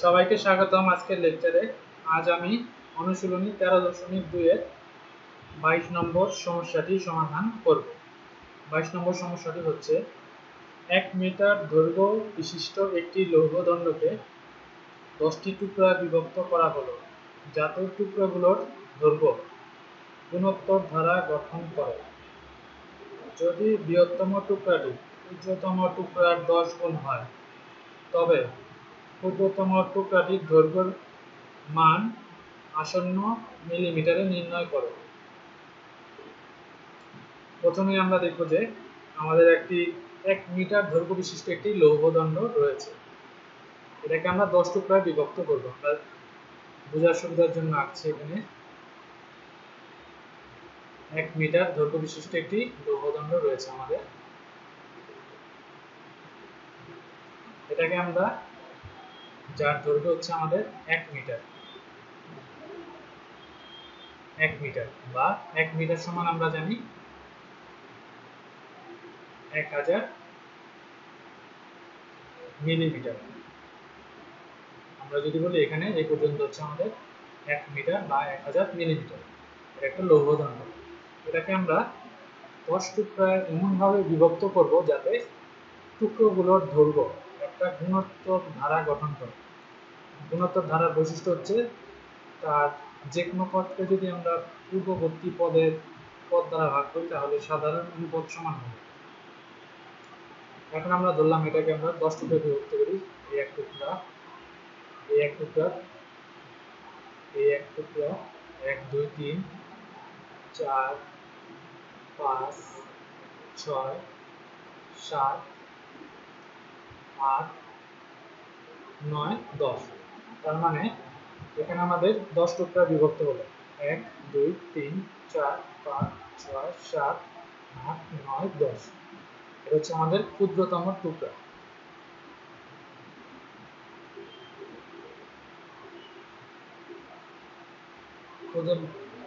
সবাইকে স্বাগতম আজকের লেকচারে। আজ আমি অনুশীলনী 13.2 এর 22 নম্বর সমস্যাটি সমাধান করব। 22 নম্বর সমস্যাটি হচ্ছে 1 মিটার দৈর্ঘ্য বিশিষ্ট একটি লৌহদণ্ডকে 10টি টুকরায় বিভক্ত করা হলো, যাতে টুকরোগুলোর দৈর্ঘ্য গুণোত্তর ধারা গঠন করে। যদি বৃহত্তম টুকরাটি ক্ষুদ্রতম টুকরার 10 গুণ হয়, তবে ক্ষুদ্রতম টুকরাটির দৈর্ঘ্যের মান আসন্ন মিলিমিটারে নির্ণয় করো। প্রথমে আমরা দেখব যে আমাদের একটি 1 মিটার দৈর্ঘ্য বিশিষ্ট একটি লৌহদণ্ড রয়েছে। এটাকে আমরা 10 টুকরায় বিভক্ত করব। আমরা বোঝার সুবিধার জন্য আঁকছি এখানে 1 মিটার দৈর্ঘ্য বিশিষ্ট একটি লৌহদণ্ড রয়েছে আমাদের। এটাকে আমরা, যার দৈর্ঘ্য হচ্ছে আমাদের 1 মিটার, 1 মিটার বা 1 মিটার সমান আমরা জানি 1000 মিলিমিটার। আমরা যদি বলি এখানে এই পর্যন্ত হচ্ছে আমাদের 1 মিটার বা 1000 মিলিমিটার। এটা একটা লৌহদণ্ড। এটাকে আমরা 10 টুকরায় এমনভাবে বিভক্ত করব যাতে টুকরোগুলোর দৈর্ঘ্য একটা গুণোত্তর ধারা গঠন করে। গুণোত্তর ধারার বৈশিষ্ট্য হচ্ছে তার যে কোনো পদকে যদি আমরা পূর্ববর্তী পদ দ্বারা ভাগ করি তাহলে সাধারণ অনুপদ সমান হবে। এখন আমরা ধরলাম এটাকে আমরা 10 টুকরায় বিভক্ত করি। এই এক টুকরা, এই এক টুকরা, এই এক টুকরা, 1 2 3 4 5 6 7 8 9 10। তার মানে এখানে আমাদের 10 টুকরা বিভক্ত হলো। 1 2 3 4 5 6 7 8 9 10। এটা হচ্ছে আমাদের ক্ষুদ্রতম টুকরা।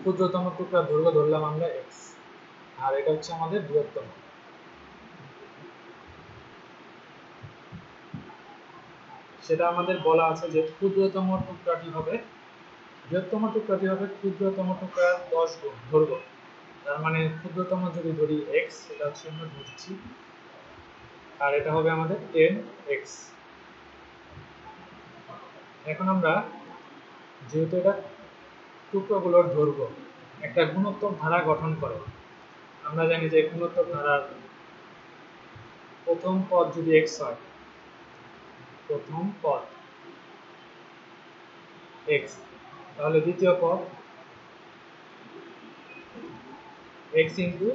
ক্ষুদ্রতম টুকরা দৈর্ঘ্য ধরলাম আমরা x, আর এটা হচ্ছে আমাদের বৃহত্তম। সেটা আমাদের বলা আছে যে ক্ষুদ্রতম টুকরাটি হবে, বৃহত্তম টুকরাটি হবে ক্ষুদ্রতম টুকরার 10 গুণ দৈর্ঘ্য। তার মানে ক্ষুদ্রতম যদি ধরি x, এটা হচ্ছে আমরা ধরছি, আর এটা হবে আমাদের 10x। এখন আমরা যেহেতু এটা টুকরোগুলোর দৈর্ঘ্য একটা গুণোত্তর ধারা গঠন করে, আমরা জানি যে গুণোত্তর ধারার প্রথম পদ যদি x হয়, প্রথম পদ x, তাহলে দ্বিতীয় পদ x ইন্টু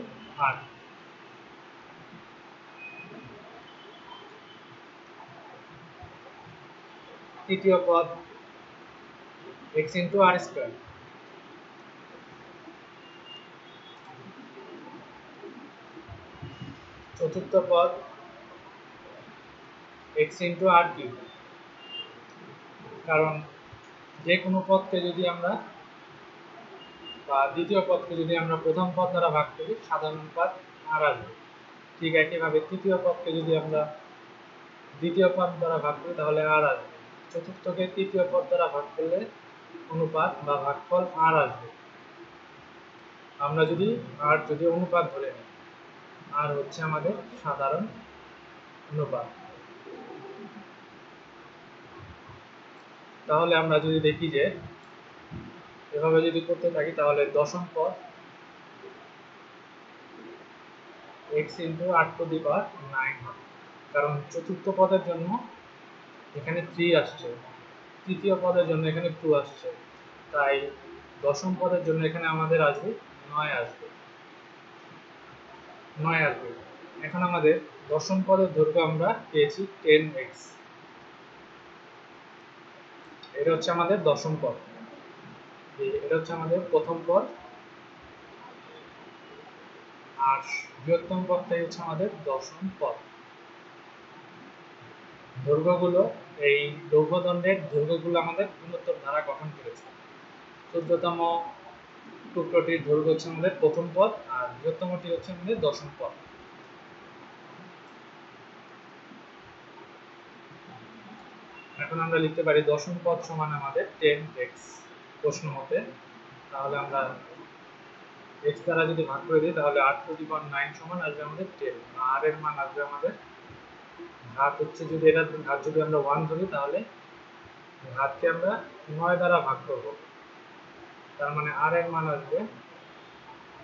r, তৃতীয় পদ x ইন্টু r স্কয়ার, চতুর্থ পদ x ইন্টু r কিউব। কারণ যে কোনো পদকে যদি আমরা, বা দ্বিতীয় পদকে যদি আমরা প্রথম পদ দ্বারা ভাগ করি, সাধারণ অনুপাত r আসবে। ঠিক একইভাবে তৃতীয় পদকে যদি আমরা দ্বিতীয় পদ দ্বারা ভাগ করি তাহলে r আসবে। চতুর্থকে তৃতীয় পদ দ্বারা ভাগ করলে অনুপাত বা ভাগফল r আসবে। আমরা যদি অনুপাত ধরে নিই, r হচ্ছে আমাদের সাধারণ অনুপাত। তাহলে আমরা যদি দেখি যে এভাবে যদি করতে থাকি তাহলে দশম পদ x into r to the power 9 হবে। কারণ চতুর্থ পদের জন্য এখানে 3 আসছে, তৃতীয় পদের জন্য এখানে 2 আসছে, তাই দশম পদের জন্য এখানে আমাদের আসবে 9 আসবে। এখন আমাদের দশম পদের দৈর্ঘ্য আমরা পেয়েছি 10x। এটা হচ্ছে আমাদের দশম পদ, এটা হচ্ছে আমাদের প্রথম পদ, আর বৃহত্তম পদটাই হচ্ছে আমাদের দশম পদ। দৈর্ঘ্যগুলো, এই লৌহদণ্ডের দৈর্ঘ্যগুলো আমাদের গুণোত্তর ধারা গঠন করেছে। ক্ষুদ্রতম টুকরোটির দৈর্ঘ্য হচ্ছে আমাদের প্রথম পদ, আর বৃহত্তমটি হচ্ছে আমাদের দশম পদ। এখন এখন আমরা লিখতে পারি দশম পদ সমান আমাদের 10x প্রশ্ন মতে। তাহলে আমরা x দ্বারা যদি ভাগ করে দিই তাহলে 8⁹ সমান আসবে আমাদের 10। r এর মান আসবে আমাদের ঘাত হচ্ছে, যদি এটা ঘাত যদি আমরা 1 ধরি তাহলে ঘাতকে আমরা 9 দ্বারা ভাগ করব, তার মানে r এর মান আসবে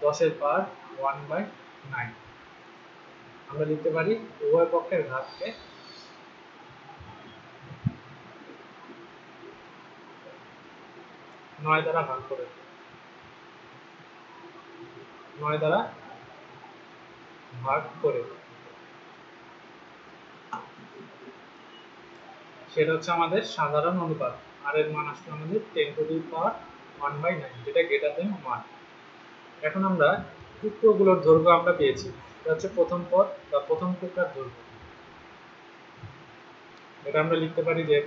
10 এর পাওয়ার 1/9। আমরা লিখতে পারি উভয় পক্ষের ঘাতকে 9 দ্বারা ভাগ করে 9 দ্বারা ভাগ করে সেটা হচ্ছে আমাদের সাধারণ অনুপাত। আর এর মান আসবে আমাদের 10⁻1/9, যেটা গ্রেটার দেন 1। এখন আমরা টুকরোগুলোর দৈর্ঘ্য আমরা পেয়েছি, এটা হচ্ছে প্রথম পদ বা প্রথম টুকরার দৈর্ঘ্য। এটা আমরা লিখতে পারি যে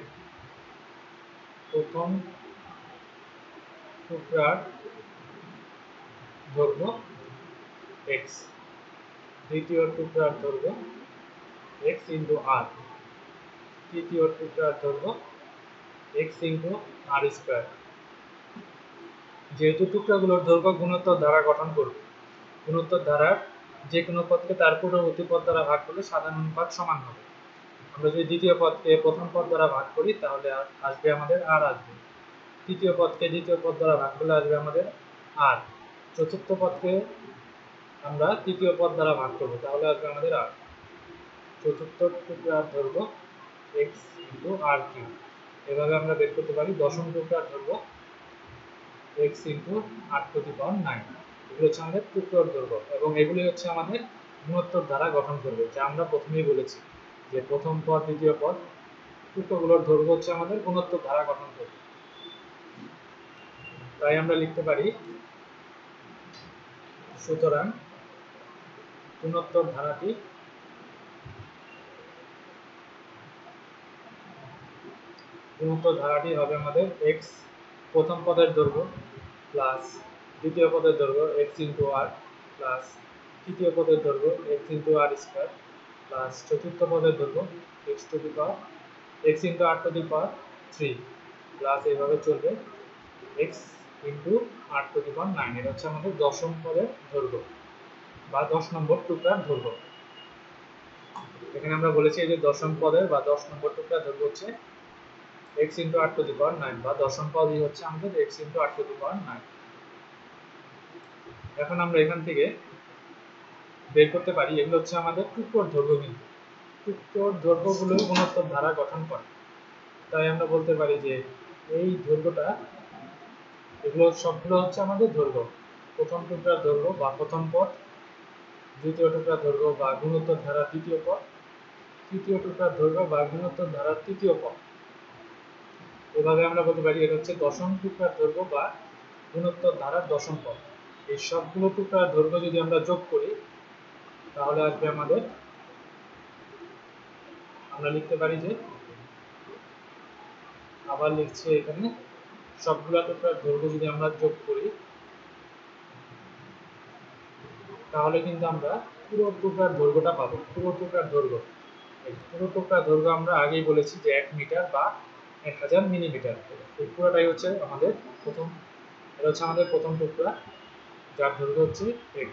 প্রথম টুকরার দৈর্ঘ্য x, দ্বিতীয় টুকরার দৈর্ঘ্য x ইন্টু r, তৃতীয় টুকরার দৈর্ঘ্য x ইন্টু r স্কয়ার। যেহেতু টুকরাগুলোর দৈর্ঘ্য গুণোত্তর দ্বারা গঠন করবে, গুণোত্তর ধারার যে কোনো পদকে তার পূর্ববর্তী পদ দ্বারা ভাগ করলে সাধারণ অনুপাত সমান হবে। আমরা যদি দ্বিতীয় পদকে প্রথম পদ দ্বারা ভাগ করি তাহলে আসবে আমাদের r আসবে, তৃতীয় পদকে দ্বিতীয় পদ দ্বারা ভাগ করলে আসবে আমাদের r, চতুর্থ পদকে আমরা তৃতীয় পদ দ্বারা ভাগ করব তাহলে আসবে আমাদের r। চতুর্থ টুকরার দৈর্ঘ্য x ইন্টু r কিউব। এভাবে আমরা বের করতে পারি দশম টুকরার দৈর্ঘ্য x ইন্টু 8⁹9। এগুলো হচ্ছে আমাদের টুকরোর দৈর্ঘ্য এবং এগুলি হচ্ছে আমাদের গুণোত্তর দ্বারা গঠন করবে, যা আমরা প্রথমেই বলেছি যে প্রথম পদ দ্বিতীয় পদ টুকরোগুলোর দৈর্ঘ্য হচ্ছে আমাদের গুণোত্তর দ্বারা গঠন করবে। তাই আমরা লিখতে পারি সুতরাং গুণোত্তর ধারাটি হবে আমাদের x প্রথম পদের দৈর্ঘ্য প্লাস দ্বিতীয় পদের দৈর্ঘ্য x ইন্টু r প্লাস তৃতীয় পদের দৈর্ঘ্য x into r square plus চতুর্থ পদের দৈর্ঘ্য x ইন্টু r⁻³ প্লাস এইভাবে চলবে x ইন্টু r⁹9। এটা হচ্ছে আমাদের দশম পদের দৈর্ঘ্য বা 10 নম্বর টুকরার দৈর্ঘ্য। এখানে আমরা বলেছি যে দশম পদের বা 10 নম্বর টুকরার দৈর্ঘ্য হচ্ছে x ইন্টু r⁹9 বা দশম পদই হচ্ছে আমাদের x ইন্টু r⁹9। এখন আমরা এখান থেকে বের করতে পারি এগুলো হচ্ছে আমাদের টুকরোর দৈর্ঘ্য, কিন্তু টুকরোর দৈর্ঘ্যগুলো গুণোত্তর দ্বারা গঠন করে। তাই আমরা বলতে পারি যে এই দৈর্ঘ্যটা, এগুলো সবগুলো হচ্ছে আমাদের দৈর্ঘ্য। প্রথম টুকরার দৈর্ঘ্য বা প্রথম পদ, দ্বিতীয় টুকরার দৈর্ঘ্য বা গুণোত্তর ধারার দ্বিতীয় পদ, তৃতীয় টুকরার দৈর্ঘ্য বা গুণোত্তর ধারার তৃতীয় পদ। এভাবে আমরা বলতে পারি এটা হচ্ছে দশম টুকরার দৈর্ঘ্য বা গুণোত্তর ধারার দশম পদ। এই সবগুলো টুকরার দৈর্ঘ্য যদি আমরা যোগ করি তাহলে আসবে আমাদের, আমরা লিখতে পারি যে, আবার লিখছি এখানে সবগুলো টুকরার দৈর্ঘ্য যদি আমরা যোগ করি তাহলে কিন্তু আমরা পুরো টুকরার দৈর্ঘ্যটা পাবো। পুরো টুকরার দৈর্ঘ্য, এই পুরো টুকরার দৈর্ঘ্য আমরা আগেই বলেছি যে 1 মিটার বা 1000 মিলিমিটার। এই পুরোটাই হচ্ছে আমাদের প্রথম, এটা হচ্ছে আমাদের প্রথম টুকরা যার দৈর্ঘ্য হচ্ছে x।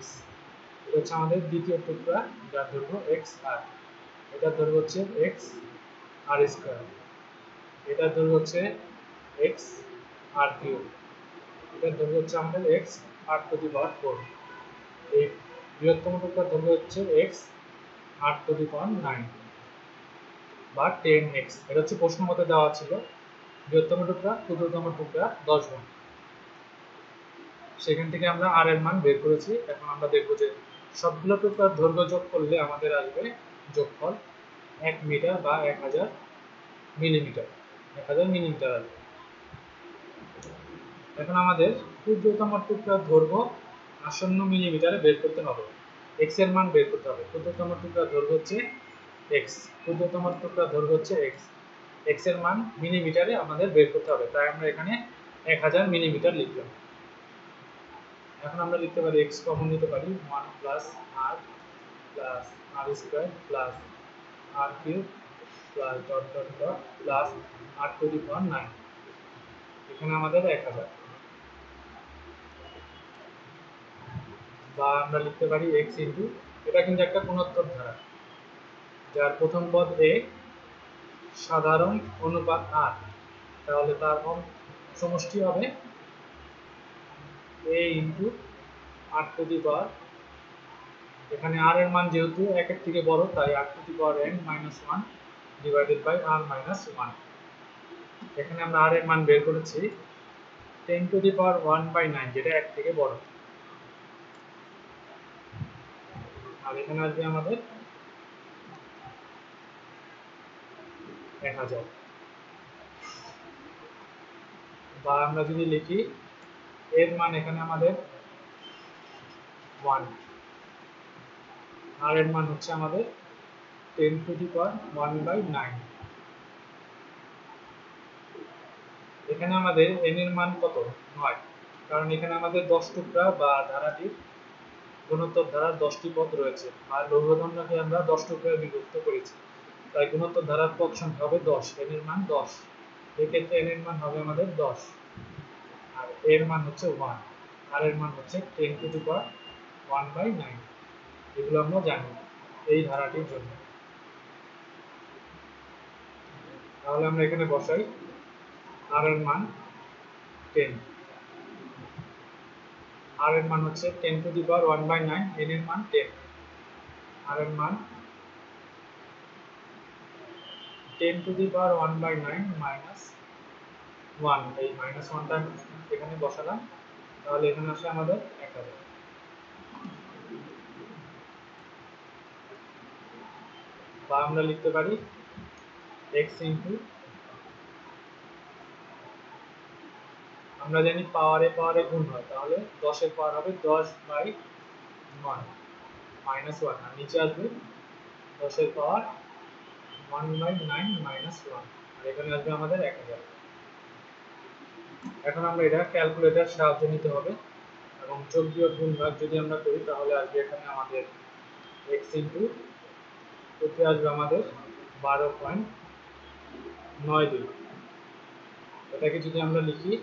এটা হচ্ছে আমাদের দ্বিতীয় টুকরা যার দৈর্ঘ্য x r, এটার দৈর্ঘ্য হচ্ছে x r স্কয়ার, এটার দৈর্ঘ্য হচ্ছে x r কিউব, এটার দৈর্ঘ্য হচ্ছে আমাদের x r⁴। এই বৃহত্তম টুকরার দৈর্ঘ্য হচ্ছে x r⁹9 বা 10x। এটা হচ্ছে প্রশ্ন মতে দেওয়া ছিল বৃহত্তম টুকরা, ক্ষুদ্রতম টুকরা 10 গুণ। সেখান থেকে আমরা r এর মান বের করেছি। এখন আমরা দেখব যে সবগুলো টুকরার দৈর্ঘ্য যোগ করলে আমাদের আসবে যোগফল 1 মিটার বা 1000 মিলিমিটার, 1000 মিলিমিটার আসবে। এখন আমাদের ক্ষুদ্রতম টুকরার দৈর্ঘ্য আসন্ন মিলিমিটারে বের করতে হবে, x এর মান বের করতে হবে। ক্ষুদ্রতম টুকরার দৈর্ঘ্য হচ্ছে x, ক্ষুদ্রতম টুকরার দৈর্ঘ্য হচ্ছে x, x এর মান মিলিমিটারে আমাদের বের করতে হবে। তাই আমরা এখানে 1000 মিলিমিটার লিখলাম। এখন আমরা লিখতে পারি x কমন নিতে পারি 1 plus r square plus r cube plus dot dot dot plus r to the power 9, এখানে আমাদের 1000। বা আমরা লিখতে পারি x ইন্টু, এটা কিন্তু একটা গুণোত্তর ধারা যার প্রথম পদ a সাধারণ অনুপাত r, তাহলে তার সমষ্টি হবে a into r to the power, এখানে r এর মান যেহেতু 1 এর থেকে বড় তাই r to the power n minus 1 divided by r minus 1। এখানে আমরা r এর মান বের করেছি 10 টু দি পাওয়ার 1/9, যেটা 1 থেকে বড়, আর এখানে আসবে আমাদের 1000। বা আমরা যদি লিখি এর মান এখানে আমাদের 1, আর এর মান হচ্ছে আমাদের 10 টু দি পাওয়ার 1/9। এখানে আমাদের n এর মান কত? 9, কারণ এখানে আমাদের 10 টুকরা বা ধারাটির গুণোত্তর ধারার 10টি পদ রয়েছে, আর লঘুদণ্ডকে আমরা 10 টুকরায় বিভক্ত করেছি, তাই গুণোত্তর ধারার পদ সংখ্যা হবে 10, n এর মান 10। এক্ষেত্রে n এর মান হবে আমাদের 10, আর এর মান হচ্ছে 1, আর এর মান হচ্ছে 10 টু দি পাওয়ার 1/9। এগুলো আমরা জানি এই ধারাটির জন্য। তাহলে আমরা এখানে বসাই r এর মান 10, r এর মান হচ্ছে 10 টু দি পাওয়ার 1/9, n এর মান 10, r এর মান 10 টু দি পাওয়ার 1/9 মাইনাস 1, এই মাইনাস 1টা এখানে বসালাম, তাহলে এখানে আসে আমাদের 1000। বা আমরা লিখতে পারি x ইন্টু, আমরা জানি পাওয়ারে গুণ হয়, তাহলে 10 এর পাওয়ার হবে 10/9 মাইনাস 1, আর নিচে আসবে 10 এর পাওয়ার 1/9 মাইনাস 1, আর এখানে আসবে আমাদের 1000। এখন আমরা এটা ক্যালকুলেটর সাহায্য নিতে হবে, এবং যোগ বিয়োগ গুণ ভাগ যদি আমরা করি তাহলে আসবে এখানে আমাদের x ইন্টু, উপরে আসবে আমাদের 12.92। এটাকে যদি আমরা লিখি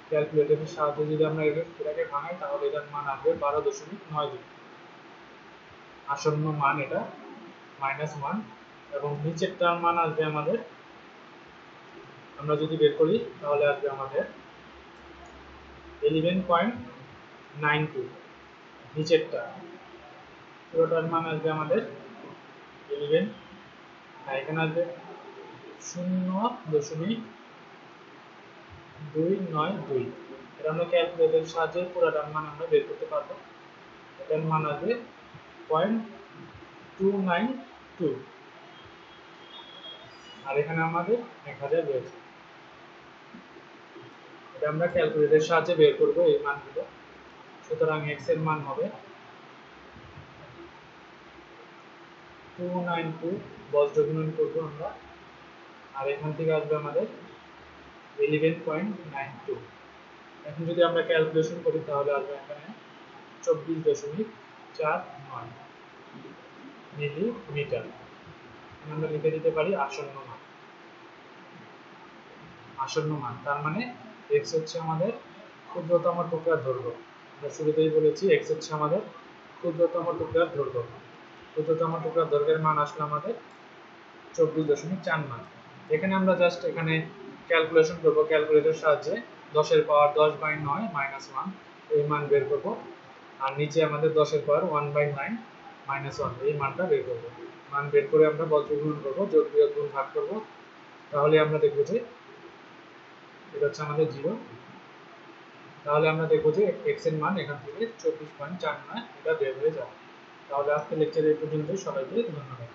ক্যালকুলেটরের সাহায্যে, যদি আমরা এটাকে ভাঙাই তাহলে এটার মান আসবে 12.92, আসন্ন মান এটা মাইনাস 1, এবং নিচেরটার মান আসবে আমাদের, আমরা যদি বের করি তাহলে আসবে আমাদের 11.92, নিচেরটা পুরোটার মান আসবে আমাদের 11, এখানে আসবে 0.292। এটা আমরা ক্যালকুলেটরের সাহায্যে পুরোটার মান আমরা বের করতে পারবো। এটার মান আসবে 0.292, আর এখানে আমাদের 1000 রয়েছে। এটা আমরা ক্যালকুলেটরের সাহায্যে বের করব এই মানগুলো। সুতরাং x এর মান হবে 292, বজ্র গুণন করবো আমরা, আর এখান থেকে আসবে আমাদের 11.92। এখন যদি আমরা ক্যালকুলেশন করি তাহলে আসবে এখানে 24.49 মিলিমিটার। আমরা লিখে দিতে পারি আসন্ন মান। আসন্ন মান তার মানে x হচ্ছে আমাদের ক্ষুদ্রতম টুকরার দৈর্ঘ্য। আমরা শুরুতেই বলেছি x হচ্ছে আমাদের ক্ষুদ্রতম টুকরার দৈর্ঘ্য। ক্ষুদ্রতম টুকরার দৈর্ঘ্যের মান আসলে আমাদের 24.49। এখানে আমরা জাস্ট এখানে ক্যালকুলেশন করব ক্যালকুলেটরের সাহায্যে, 10 এর পাওয়ার 10/9 মাইনাস 1 এই মান বের করব, আর নিচে আমাদের 10 এর পাওয়ার 1/9 মাইনাস 1 এই মানটা বের করব। মান বের করে আমরা বজ্র গুণন করব, যোগ বিয়োগ গুণ ভাগ করব, তাহলে আমরা দেখব যে এটা হচ্ছে আমাদের 0। তাহলে আমরা দেখব যে x এর মান এখান থেকে 24.49 এটা বের হয়ে যাবে। তাহলে আজকে লেকচার এই পর্যন্তই, সবাইকে ধন্যবাদ।